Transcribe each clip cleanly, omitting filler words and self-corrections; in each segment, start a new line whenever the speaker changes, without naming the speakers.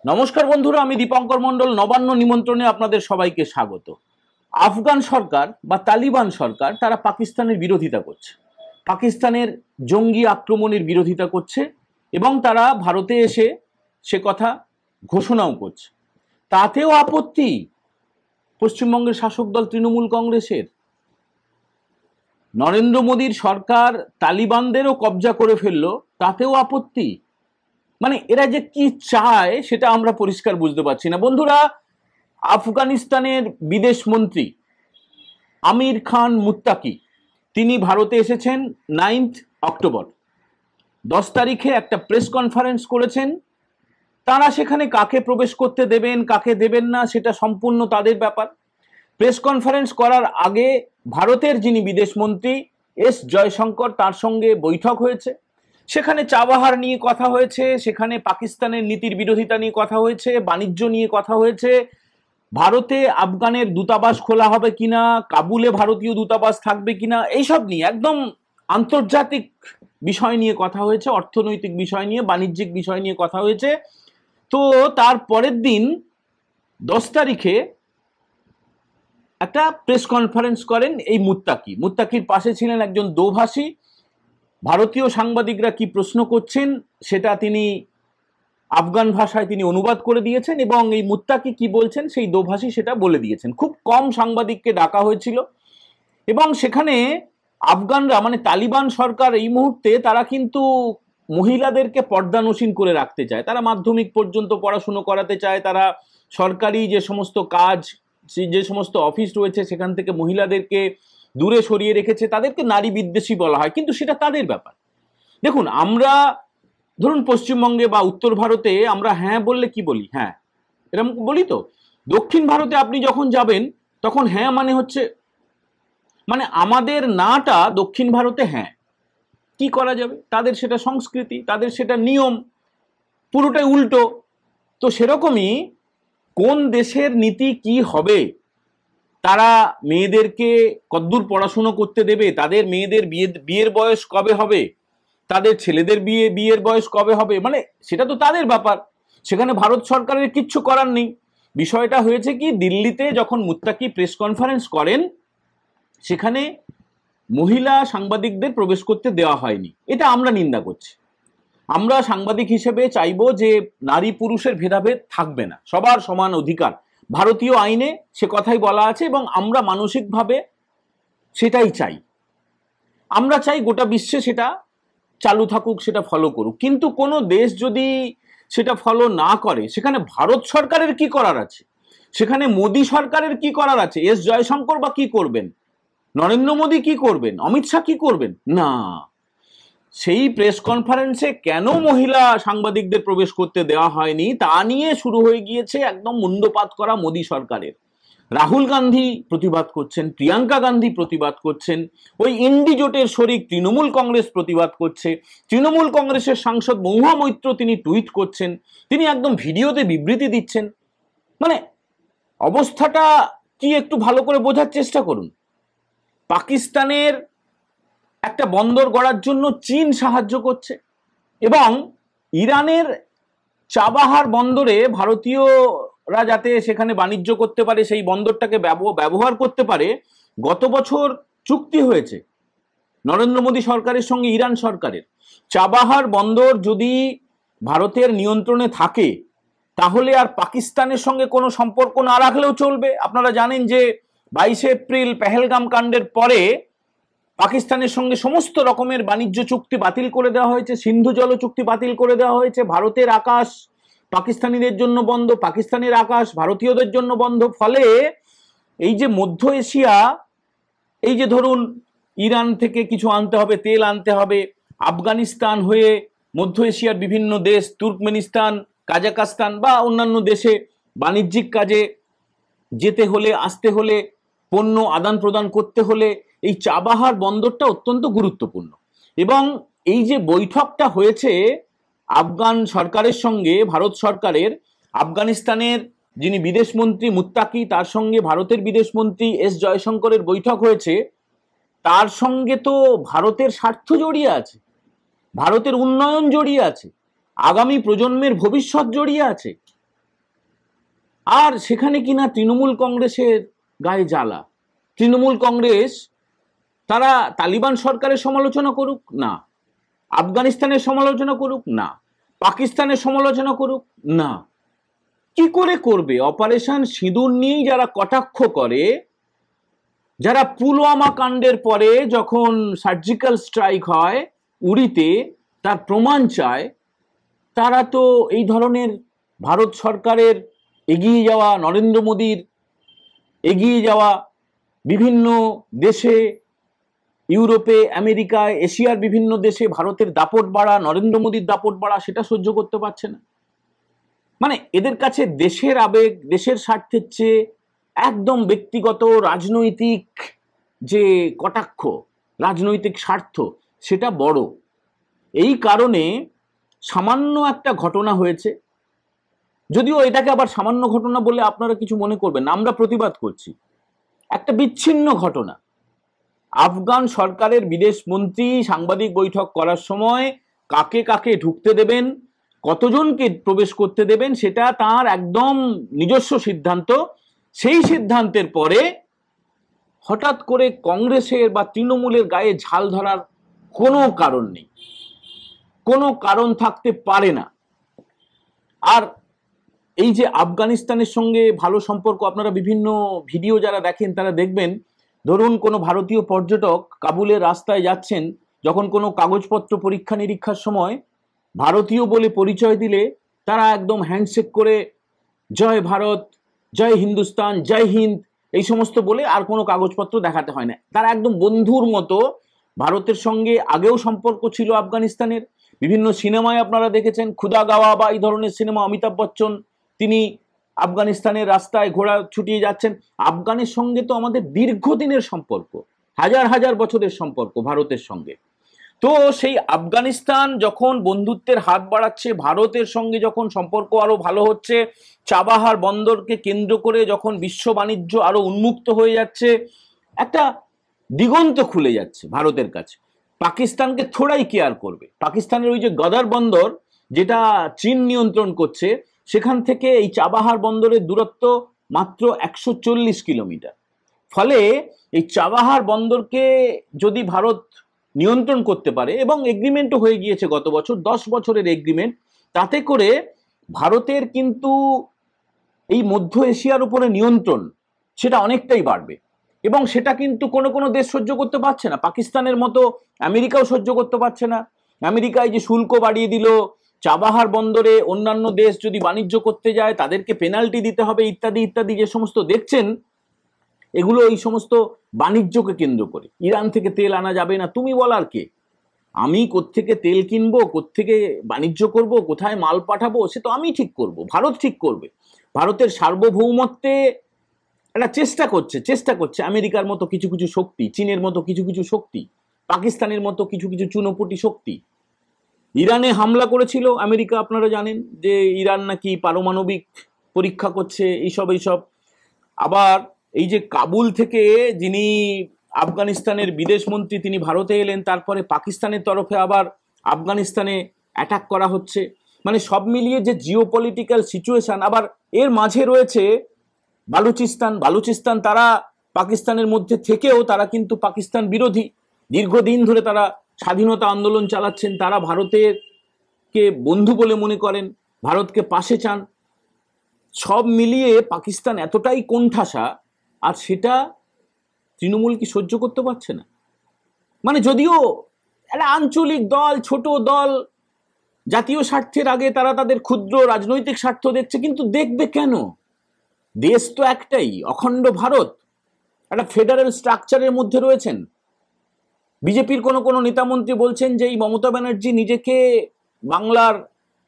নমস্কার বন্ধুরা, আমি দীপঙ্কর মণ্ডল। নবান্ন নিমন্ত্রণে আপনাদের সবাইকে স্বাগত। আফগান সরকার বা তালিবান সরকার তারা পাকিস্তানের বিরোধিতা করছে, পাকিস্তানের জঙ্গি আক্রমণের বিরোধিতা করছে এবং তারা ভারতে এসে সে কথা ঘোষণাও করছে। তাতেও আপত্তি পশ্চিমবঙ্গের শাসক দল তৃণমূল কংগ্রেসের। নরেন্দ্র মোদীর সরকার তালিবানদেরও কবজা করে ফেললো, তাতেও আপত্তি। মানে এরা যে কি চায় সেটা আমরা পরিষ্কার বুঝতে পারছি না বন্ধুরা। আফগানিস্তানের বিদেশ মন্ত্রী আমির খান মুত্তাকি তিনি ভারতে এসেছেন 9 অক্টোবর। 10 তারিখে একটা প্রেস কনফারেন্স করেছেন। তারা সেখানে কাকে প্রবেশ করতে দেবেন কাকে দেবেন না সেটা সম্পূর্ণ তাদের ব্যাপার। প্রেস কনফারেন্স করার আগে ভারতের যিনি বিদেশ মন্ত্রী এস জয়শঙ্কর তার সঙ্গে বৈঠক হয়েছে। সেখানে চাবাহার নিয়ে কথা হয়েছে, সেখানে পাকিস্তানের নীতির বিরোধিতা নিয়ে কথা হয়েছে, বাণিজ্য নিয়ে কথা হয়েছে, ভারতে আফগানের দূতাবাস খোলা হবে কিনা, কাবুলে ভারতীয় দূতাবাস থাকবে কিনা, এইসব নিয়ে একদম আন্তর্জাতিক বিষয় নিয়ে কথা হয়েছে, অর্থনৈতিক বিষয় নিয়ে, বাণিজ্যিক বিষয় নিয়ে কথা হয়েছে। তো তার পরের দিন 10 তারিখে একটা প্রেস কনফারেন্স করেন এই মুত্তাকির পাশে ছিলেন একজন দোভাষী। ভারতীয় সাংবাদিকরা কি প্রশ্ন করছেন সেটা তিনি আফগান ভাষায় তিনি অনুবাদ করে দিয়েছেন এবং এই মুত্তাকি কি বলছেন সেই দোভাষী সেটা বলে দিয়েছেন। খুব কম সাংবাদিককে ডাকা হয়েছিল এবং সেখানে আফগানরা মানে তালিবান সরকার এই মুহূর্তে তারা কিন্তু মহিলাদেরকে পর্দানসীন করে রাখতে চায়। তারা মাধ্যমিক পর্যন্ত পড়াশুনো করাতে চায়, তারা সরকারি যে সমস্ত কাজ যে সমস্ত অফিস রয়েছে সেখান থেকে মহিলাদেরকে দূরে সরিয়ে রেখেছে, তাদেরকে নারী বিদ্বেষী বলা হয়, কিন্তু সেটা তাদের ব্যাপার। দেখুন, আমরা ধরুন পশ্চিমবঙ্গে বা উত্তর ভারতে আমরা হ্যাঁ বললে কি বলি, হ্যাঁ এরকম বলি। তো দক্ষিণ ভারতে আপনি যখন যাবেন তখন হ্যাঁ মানে হচ্ছে মানে আমাদের নাটা দক্ষিণ ভারতে হ্যাঁ, কি করা যাবে, তাদের সেটা সংস্কৃতি, তাদের সেটা নিয়ম, পুরোটাই উল্টো। তো সেরকমই কোন দেশের নীতি কি হবে, তারা মেয়েদেরকে কদ্দূর পড়াশুনো করতে দেবে, তাদের মেয়েদের বিয়ের বয়স কবে হবে, তাদের ছেলেদের বিয়ের বয়স কবে হবে, মানে সেটা তো তাদের ব্যাপার। সেখানে ভারত সরকারের কিচ্ছু করার নেই। বিষয়টা হয়েছে কি, দিল্লিতে যখন মুত্তাকি প্রেস কনফারেন্স করেন সেখানে মহিলা সাংবাদিকদের প্রবেশ করতে দেওয়া হয়নি। এটা আমরা নিন্দা করছি। আমরা সাংবাদিক হিসেবে চাইবো যে নারী পুরুষের ভেদাভেদ থাকবে না, সবার সমান অধিকার ভারতীয় আইনে সে কথাই বলা আছে এবং আমরা মানসিকভাবে সেটাই চাই। আমরা চাই গোটা বিশ্বে সেটা চালু থাকুক, সেটা ফলো করুক। কিন্তু কোনো দেশ যদি সেটা ফলো না করে সেখানে ভারত সরকারের কি করার আছে, সেখানে মোদী সরকারের কি করার আছে? এস জয়শঙ্কর বা কি করবেন, নরেন্দ্র মোদী কি করবেন, অমিত শাহ কি করবেন? না, সেই প্রেস কনফারেন্সে কেন মহিলা সাংবাদিকদের প্রবেশ করতে দেওয়া হয়নি তা নিয়ে শুরু হয়ে গিয়েছে একদম মুন্ডপাত করা মোদী সরকারের। রাহুল গান্ধী প্রতিবাদ করছেন, প্রিয়াঙ্কা গান্ধী প্রতিবাদ করছেন, ওই ইন্ডি জোটের শরিক তৃণমূল কংগ্রেস প্রতিবাদ করছে, তৃণমূল কংগ্রেসের সাংসদ মহুয়া মৈত্র তিনি টুইট করছেন, তিনি একদম ভিডিওতে বিবৃতি দিচ্ছেন। মানে অবস্থাটা কি একটু ভালো করে বোঝার চেষ্টা করুন। পাকিস্তানের একটা বন্দর গড়ার জন্য চীন সাহায্য করছে এবং ইরানের চাবাহার বন্দরে ভারতীয়রা যাতে সেখানে বাণিজ্য করতে পারে, সেই বন্দরটাকে ব্যবহার করতে পারে, গত বছর চুক্তি হয়েছে নরেন্দ্র মোদী সরকারের সঙ্গে ইরান সরকারের। চাবাহার বন্দর যদি ভারতের নিয়ন্ত্রণে থাকে তাহলে আর পাকিস্তানের সঙ্গে কোনো সম্পর্ক না রাখলেও চলবে। আপনারা জানেন যে 22 এপ্রিল পেহেলগাম কাণ্ডের পরে পাকিস্তানের সঙ্গে সমস্ত রকমের বাণিজ্য চুক্তি বাতিল করে দেওয়া হয়েছে, সিন্ধু জল চুক্তি বাতিল করে দেওয়া হয়েছে, ভারতের আকাশ পাকিস্তানিদের জন্য বন্ধ, পাকিস্তানের আকাশ ভারতীয়দের জন্য বন্ধ। ফলে এই যে মধ্য এশিয়া, এই যে ধরুন ইরান থেকে কিছু আনতে হবে, তেল আনতে হবে, আফগানিস্তান হয়ে মধ্য এশিয়ার বিভিন্ন দেশ, তুর্কমেনিস্তান, কাজাকস্তান বা অন্যান্য দেশে বাণিজ্যিক কাজে যেতে হলে, আসতে হলে, পণ্য আদান প্রদান করতে হলে এই চাবাহার বন্দরটা অত্যন্ত গুরুত্বপূর্ণ। এবং এই যে বৈঠকটা হয়েছে আফগান সরকারের সঙ্গে ভারত সরকারের, আফগানিস্তানের যিনি বিদেশ মন্ত্রী মুত্তাকি তার সঙ্গে ভারতের বিদেশ মন্ত্রী এস জয়শঙ্করের বৈঠক হয়েছে, তার সঙ্গে তো ভারতের স্বার্থ জড়িয়ে আছে, ভারতের উন্নয়ন জড়িয়ে আছে, আগামী প্রজন্মের ভবিষ্যৎ জড়িয়ে আছে। আর সেখানে কিনা তৃণমূল কংগ্রেসের গায়ে জ্বালা। তৃণমূল কংগ্রেস তারা তালিবান সরকারের সমালোচনা করুক না, আফগানিস্তানের সমালোচনা করুক না, পাকিস্তানের সমালোচনা করুক না, কি করে করবে? অপারেশন সিঁদুর নিয়েই যারা কটাক্ষ করে, যারা পুলওয়ামা কাণ্ডের পরে যখন সার্জিক্যাল স্ট্রাইক হয় উড়িতে তার প্রমাণ চায়, তারা তো এই ধরনের ভারত সরকারের এগিয়ে যাওয়া, নরেন্দ্র মোদীর এগিয়ে যাওয়া বিভিন্ন দেশে, ইউরোপে, আমেরিকায়, এশিয়ার বিভিন্ন দেশে ভারতের দাপট বাড়া, নরেন্দ্র মোদীর দাপট বাড়া, সেটা সহ্য করতে পারছে না। মানে এদের কাছে দেশের আবেগ, দেশের স্বার্থের চেয়ে একদম ব্যক্তিগত রাজনৈতিক যে কটাক্ষ, রাজনৈতিক স্বার্থ, সেটা বড়। এই কারণে সামান্য একটা ঘটনা হয়েছে, যদিও এটাকে আবার সামান্য ঘটনা বলে আপনারা কিছু মনে করবেন না, আমরা প্রতিবাদ করছি। একটা বিচ্ছিন্ন ঘটনা, আফগান সরকারের বিদেশ মন্ত্রী সাংবাদিক বৈঠক করার সময় কাকে কাকে ঢুকতে দেবেন, কতজনকে প্রবেশ করতে দেবেন, সেটা তার একদম নিজস্ব সিদ্ধান্ত। সেই সিদ্ধান্তের পরে হঠাৎ করে কংগ্রেসের বা তৃণমূলের গায়ে ঝাল ধরার কোনো কারণ নেই, কোনো কারণ থাকতে পারে না। আর এই যে আফগানিস্তানের সঙ্গে ভালো সম্পর্ক, আপনারা বিভিন্ন ভিডিও যারা দেখেন তারা দেখবেন, ধরুন কোনো ভারতীয় পর্যটক কাবুলের রাস্তায় যাচ্ছেন, যখন কোনো কাগজপত্র পরীক্ষা নিরীক্ষার সময় ভারতীয় বলে পরিচয় দিলে তারা একদম হ্যান্ডশেক করে জয় ভারত, জয় হিন্দুস্তান, জয় হিন্দ এই সমস্ত বলে আর কোনো কাগজপত্র দেখাতে হয় না। তারা একদম বন্ধুর মতো ভারতের সঙ্গে আগেও সম্পর্ক ছিল আফগানিস্তানের। বিভিন্ন সিনেমায় আপনারা দেখেছেন, খুদা গাওয়া বা এই ধরনের সিনেমা, অমিতাভ বচ্চন তিনি আফগানিস্তানের রাস্তায় ঘোড়া ছুটিয়ে যাচ্ছেন। আফগানের সঙ্গে তো আমাদের দীর্ঘদিনের সম্পর্ক, হাজার হাজার বছরের সম্পর্ক ভারতের সঙ্গে। তো সেই আফগানিস্তান যখন বন্ধুত্বের হাত বাড়াচ্ছে, ভারতের সঙ্গে যখন সম্পর্ক আরো ভালো হচ্ছে, চাবাহার বন্দরকে কেন্দ্র করে যখন বিশ্ব বাণিজ্য আরো উন্মুক্ত হয়ে যাচ্ছে, একটা দিগন্ত খুলে যাচ্ছে ভারতের কাছে, পাকিস্তানকে থোড়াই কেয়ার করবে। পাকিস্তানের ওই যে গদার বন্দর যেটা চীন নিয়ন্ত্রণ করছে, সেখান থেকে এই চাবাহার বন্দরের দূরত্ব মাত্র 140 কিলোমিটার। ফলে এই চাবাহার বন্দরকে যদি ভারত নিয়ন্ত্রণ করতে পারে, এবং এগ্রিমেন্টও হয়ে গিয়েছে গত বছর, 10 বছরের এগ্রিমেন্ট, তাতে করে ভারতের কিন্তু এই মধ্য এশিয়ার উপরে নিয়ন্ত্রণ সেটা অনেকটাই বাড়বে। এবং সেটা কিন্তু কোনো কোনো দেশ সহ্য করতে পারছে না, পাকিস্তানের মতো আমেরিকাও সহ্য করতে পারছে না। আমেরিকায় যে শুল্ক বাড়িয়ে দিল, চাবাহার বন্দরে অন্যান্য দেশ যদি বাণিজ্য করতে যায় তাদেরকে পেনাল্টি দিতে হবে, ইত্যাদি ইত্যাদি যে সমস্ত দেখছেন, এগুলো এই সমস্ত বাণিজ্যকে কেন্দ্র করে। ইরান থেকে তেল আনা যাবে না, তুমি বলার কে? আমি কোত্থেকে তেল কিনবো, কোত্থেকে বাণিজ্য করব, কোথায় মাল পাঠাবো, সে তো আমি ঠিক করব, ভারত ঠিক করবে। ভারতের সার্বভৌমত্বে একটা চেষ্টা করছে আমেরিকার মতো কিছু কিছু শক্তি, চীনের মতো কিছু কিছু শক্তি, পাকিস্তানের মতো কিছু কিছু চুনোপুটি শক্তি। ইরানে হামলা করেছিল আমেরিকা, আপনারা জানেন যে ইরান নাকি পারমাণবিক পরীক্ষা করছে, এইসব। আবার এই যে কাবুল থেকে যিনি আফগানিস্তানের বিদেশ মন্ত্রী তিনি ভারতে এলেন, তারপরে পাকিস্তানের তরফে আবার আফগানিস্তানে অ্যাটাক করা হচ্ছে। মানে সব মিলিয়ে যে জিওপলিটিক্যাল সিচুয়েশন, আবার এর মাঝে রয়েছে বালুচিস্তান তারা পাকিস্তানের মধ্যে থেকেও তারা কিন্তু পাকিস্তান বিরোধী, দীর্ঘদিন ধরে তারা স্বাধীনতা আন্দোলন চালাচ্ছেন, তারা ভারতের কে বন্ধু বলে মনে করেন, ভারতকে পাশে চান। সব মিলিয়ে পাকিস্তান এতটাই কোণঠাসা, আর সেটা তৃণমূল কি সহ্য করতে পারছে না। মানে যদিও একটা আঞ্চলিক দল, ছোট দল, জাতীয় স্বার্থের আগে তারা তাদের ক্ষুদ্র রাজনৈতিক স্বার্থ দেখছে, কিন্তু দেখবে কেন? দেশ তো একটাই, অখণ্ড ভারত, একটা ফেডারেল স্ট্রাকচারের মধ্যে রয়েছেন। বিজেপির কোনো নেতামন্ত্রী বলছেন যে এই মমতা ব্যানার্জি নিজেকে বাংলার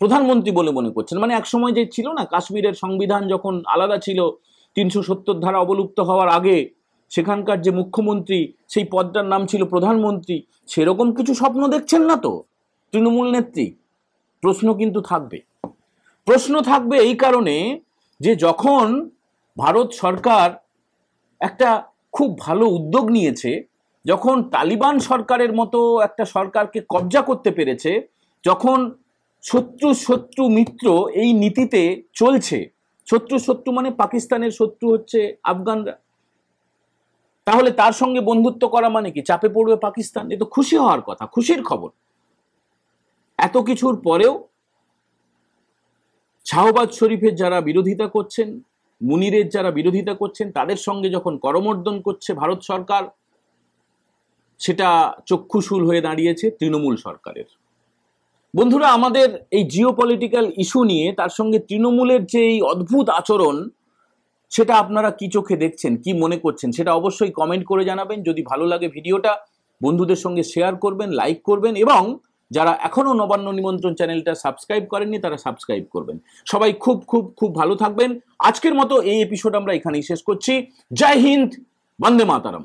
প্রধানমন্ত্রী বলে মনে করছেন। মানে একসময় যে ছিল না, কাশ্মীরের সংবিধান যখন আলাদা ছিল 370 ধারা অবলুপ্ত হওয়ার আগে, সেখানকার যে মুখ্যমন্ত্রী সেই পদটার নাম ছিল প্রধানমন্ত্রী, সেরকম কিছু স্বপ্ন দেখছেন না তো তৃণমূল নেত্রী? প্রশ্ন কিন্তু থাকবে এই কারণে যে যখন ভারত সরকার একটা খুব ভালো উদ্যোগ নিয়েছে, যখন তালিবান সরকারের মতো একটা সরকারকে কবজা করতে পেরেছে, যখন শত্রু মিত্র এই নীতিতে চলছে, শত্রু মানে পাকিস্তানের শত্রু হচ্ছে আফগানরা। তাহলে তার সঙ্গে বন্ধুত্ব করা মানে কি চাপে পড়বে পাকিস্তান? এ তো খুশি হওয়ার কথা, খুশির খবর। এত কিছুর পরেও শাহবাজ শরীফের যারা বিরোধিতা করছেন, মুনিরের যারা বিরোধিতা করছেন, তাদের সঙ্গে যখন করমর্দন করছে ভারত সরকার, সেটা চক্ষুশূল হয়ে দাঁড়িয়েছে তৃণমূল সরকারের। বন্ধুরা, আমাদের এই জিওপলিটিক্যাল ইস্যু নিয়ে তার সঙ্গে তৃণমূলের যে এই অদ্ভুত আচরণ, সেটা আপনারা কি চোখে দেখছেন, কি মনে করছেন, সেটা অবশ্যই কমেন্ট করে জানাবেন। যদি ভালো লাগে ভিডিওটা বন্ধুদের সঙ্গে শেয়ার করবেন, লাইক করবেন, এবং যারা এখনো নবান্ন নিমন্ত্রণ চ্যানেলটা সাবস্ক্রাইব করেননি তারা সাবস্ক্রাইব করবেন। সবাই খুব খুব খুব ভালো থাকবেন। আজকের মতো এই এপিসোড আমরা এখানেই শেষ করছি। জয় হিন্দ, বন্দে মাতারম।